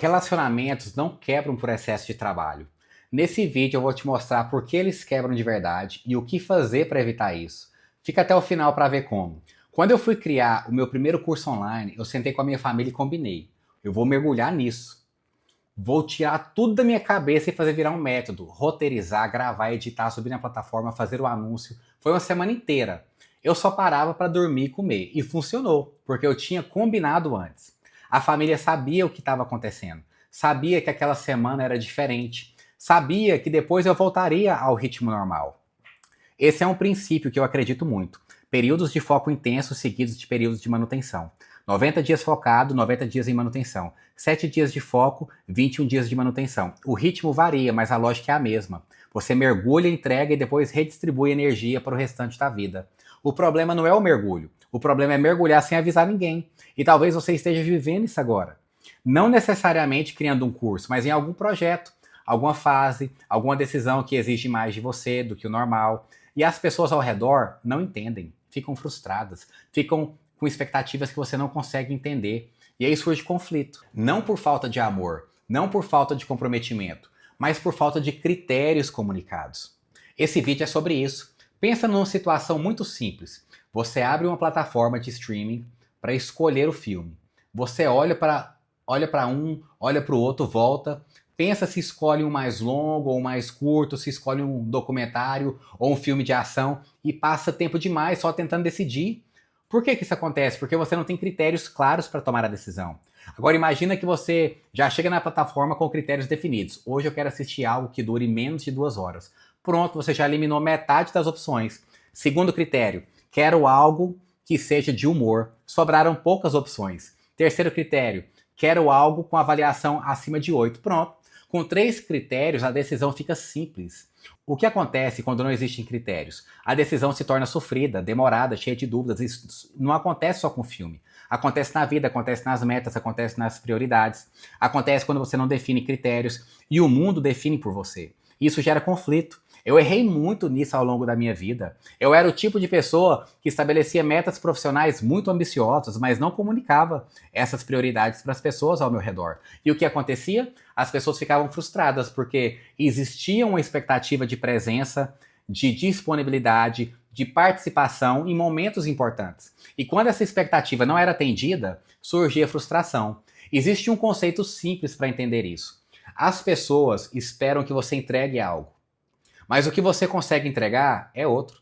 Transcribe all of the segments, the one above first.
Relacionamentos não quebram por excesso de trabalho. Nesse vídeo eu vou te mostrar por que eles quebram de verdade e o que fazer para evitar isso. Fica até o final para ver como. Quando eu fui criar o meu primeiro curso online, eu sentei com a minha família e combinei. Eu vou mergulhar nisso. Vou tirar tudo da minha cabeça e fazer virar um método. Roteirizar, gravar, editar, subir na plataforma, fazer o anúncio. Foi uma semana inteira. Eu só parava para dormir e comer. E funcionou, porque eu tinha combinado antes. A família sabia o que estava acontecendo. Sabia que aquela semana era diferente. Sabia que depois eu voltaria ao ritmo normal. Esse é um princípio que eu acredito muito. Períodos de foco intenso seguidos de períodos de manutenção. 90 dias focado, 90 dias em manutenção. 7 dias de foco, 21 dias de manutenção. O ritmo varia, mas a lógica é a mesma. Você mergulha, entrega e depois redistribui energia para o restante da vida. O problema não é o mergulho. O problema é mergulhar sem avisar ninguém. E talvez você esteja vivendo isso agora. Não necessariamente criando um curso, mas em algum projeto, alguma fase, alguma decisão que exige mais de você do que o normal. E as pessoas ao redor não entendem, ficam frustradas, ficam com expectativas que você não consegue entender. E aí surge conflito. Não por falta de amor, não por falta de comprometimento, mas por falta de critérios comunicados. Esse vídeo é sobre isso. Pensa numa situação muito simples. Você abre uma plataforma de streaming para escolher o filme. Você olha para um, olha para o outro, volta, pensa se escolhe um mais longo ou um mais curto, se escolhe um documentário ou um filme de ação e passa tempo demais só tentando decidir. Por que isso acontece? Porque você não tem critérios claros para tomar a decisão. Agora imagina que você já chega na plataforma com critérios definidos. Hoje eu quero assistir algo que dure menos de 2 horas. Pronto, você já eliminou metade das opções. Segundo critério, quero algo que seja de humor. Sobraram poucas opções. Terceiro critério, quero algo com avaliação acima de 8. Pronto. Com 3 critérios, a decisão fica simples. O que acontece quando não existem critérios? A decisão se torna sofrida, demorada, cheia de dúvidas. Isso não acontece só com filme. Acontece na vida, acontece nas metas, acontece nas prioridades. Acontece quando você não define critérios e o mundo define por você. Isso gera conflito. Eu errei muito nisso ao longo da minha vida. Eu era o tipo de pessoa que estabelecia metas profissionais muito ambiciosas, mas não comunicava essas prioridades para as pessoas ao meu redor. E o que acontecia? As pessoas ficavam frustradas porque existia uma expectativa de presença, de disponibilidade, de participação em momentos importantes. E quando essa expectativa não era atendida, surgia frustração. Existe um conceito simples para entender isso. As pessoas esperam que você entregue algo. Mas o que você consegue entregar é outro.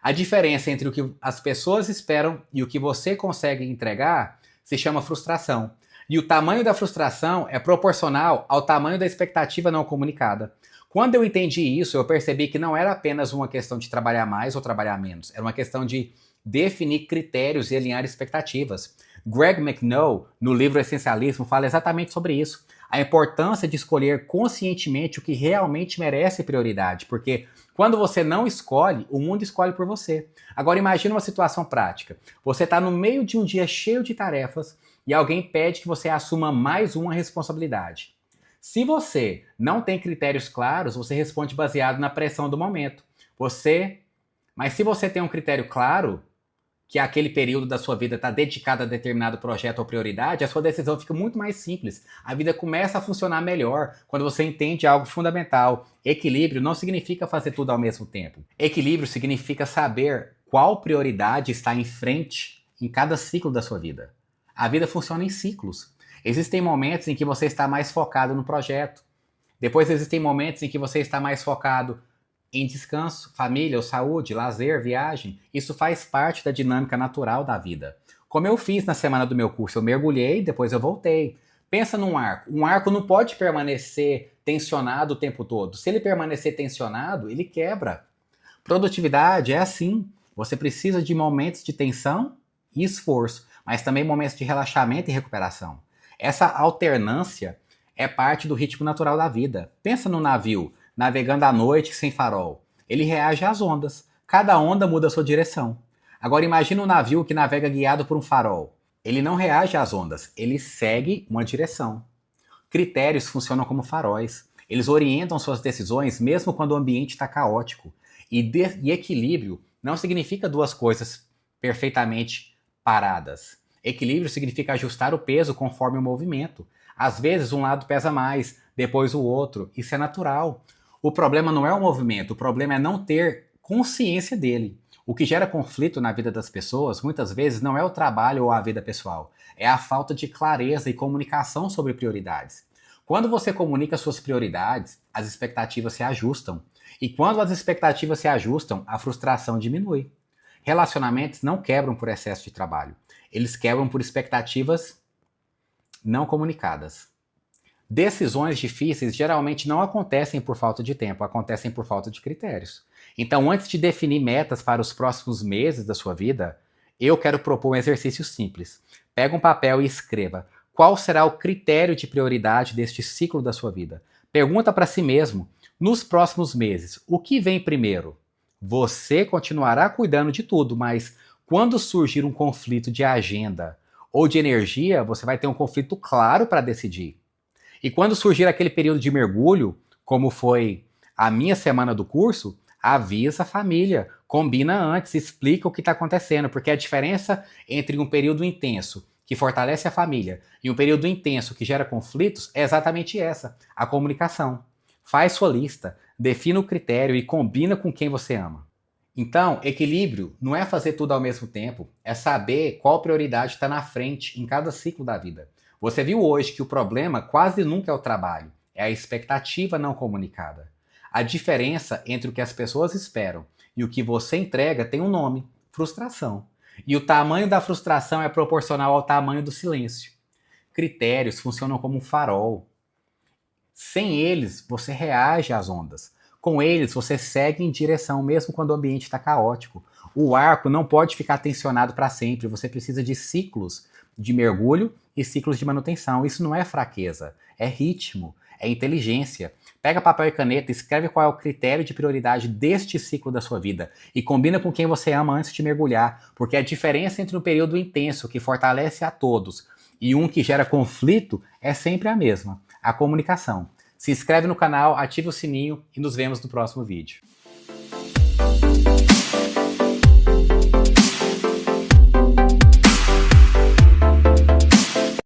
A diferença entre o que as pessoas esperam e o que você consegue entregar se chama frustração. E o tamanho da frustração é proporcional ao tamanho da expectativa não comunicada. Quando eu entendi isso, eu percebi que não era apenas uma questão de trabalhar mais ou trabalhar menos. Era uma questão de definir critérios e alinhar expectativas. Greg McNeil, no livro Essencialismo, fala exatamente sobre isso. A importância de escolher conscientemente o que realmente merece prioridade, porque quando você não escolhe, o mundo escolhe por você. Agora imagine uma situação prática. Você está no meio de um dia cheio de tarefas e alguém pede que você assuma mais uma responsabilidade. Se você não tem critérios claros, você responde baseado na pressão do momento. Mas se você tem um critério claro, que aquele período da sua vida está dedicado a determinado projeto ou prioridade, a sua decisão fica muito mais simples. A vida começa a funcionar melhor quando você entende algo fundamental. Equilíbrio não significa fazer tudo ao mesmo tempo. Equilíbrio significa saber qual prioridade está em frente em cada ciclo da sua vida. A vida funciona em ciclos. Existem momentos em que você está mais focado no projeto. Depois existem momentos em que você está mais focado em descanso, família ou saúde, lazer, viagem. Isso faz parte da dinâmica natural da vida. Como eu fiz na semana do meu curso, eu mergulhei, depois eu voltei. Pensa num arco. Um arco não pode permanecer tensionado o tempo todo. Se ele permanecer tensionado, ele quebra. Produtividade é assim. Você precisa de momentos de tensão e esforço, mas também momentos de relaxamento e recuperação. Essa alternância é parte do ritmo natural da vida. Pensa no navio navegando à noite sem farol. Ele reage às ondas. Cada onda muda a sua direção. Agora imagine um navio que navega guiado por um farol. Ele não reage às ondas, ele segue uma direção. Critérios funcionam como faróis. Eles orientam suas decisões mesmo quando o ambiente está caótico. E equilíbrio não significa duas coisas perfeitamente paradas. Equilíbrio significa ajustar o peso conforme o movimento. Às vezes um lado pesa mais, depois o outro. Isso é natural. O problema não é o movimento, o problema é não ter consciência dele. O que gera conflito na vida das pessoas, muitas vezes, não é o trabalho ou a vida pessoal. É a falta de clareza e comunicação sobre prioridades. Quando você comunica suas prioridades, as expectativas se ajustam. E quando as expectativas se ajustam, a frustração diminui. Relacionamentos não quebram por excesso de trabalho. Eles quebram por expectativas não comunicadas. Decisões difíceis geralmente não acontecem por falta de tempo, acontecem por falta de critérios. Então, antes de definir metas para os próximos meses da sua vida, eu quero propor um exercício simples. Pega um papel e escreva qual será o critério de prioridade deste ciclo da sua vida. Pergunta para si mesmo, nos próximos meses, o que vem primeiro? Você continuará cuidando de tudo, mas quando surgir um conflito de agenda ou de energia, você vai ter um conflito claro para decidir. E quando surgir aquele período de mergulho, como foi a minha semana do curso, avisa a família, combina antes, explica o que está acontecendo, porque a diferença entre um período intenso, que fortalece a família, e um período intenso que gera conflitos é exatamente essa, a comunicação. Faz sua lista, defina o critério e combina com quem você ama. Então, equilíbrio não é fazer tudo ao mesmo tempo, é saber qual prioridade está na frente em cada ciclo da vida. Você viu hoje que o problema quase nunca é o trabalho, é a expectativa não comunicada. A diferença entre o que as pessoas esperam e o que você entrega tem um nome: frustração. E o tamanho da frustração é proporcional ao tamanho do silêncio. Critérios funcionam como um farol. Sem eles, você reage às ondas. Com eles, você segue em direção, mesmo quando o ambiente está caótico. O arco não pode ficar tensionado para sempre. Você precisa de ciclos de mergulho e ciclos de manutenção. Isso não é fraqueza, é ritmo, é inteligência. Pega papel e caneta, escreve qual é o critério de prioridade deste ciclo da sua vida e combina com quem você ama antes de mergulhar, porque a diferença entre um período intenso que fortalece a todos e um que gera conflito é sempre a mesma: a comunicação. Se inscreve no canal, ativa o sininho e nos vemos no próximo vídeo.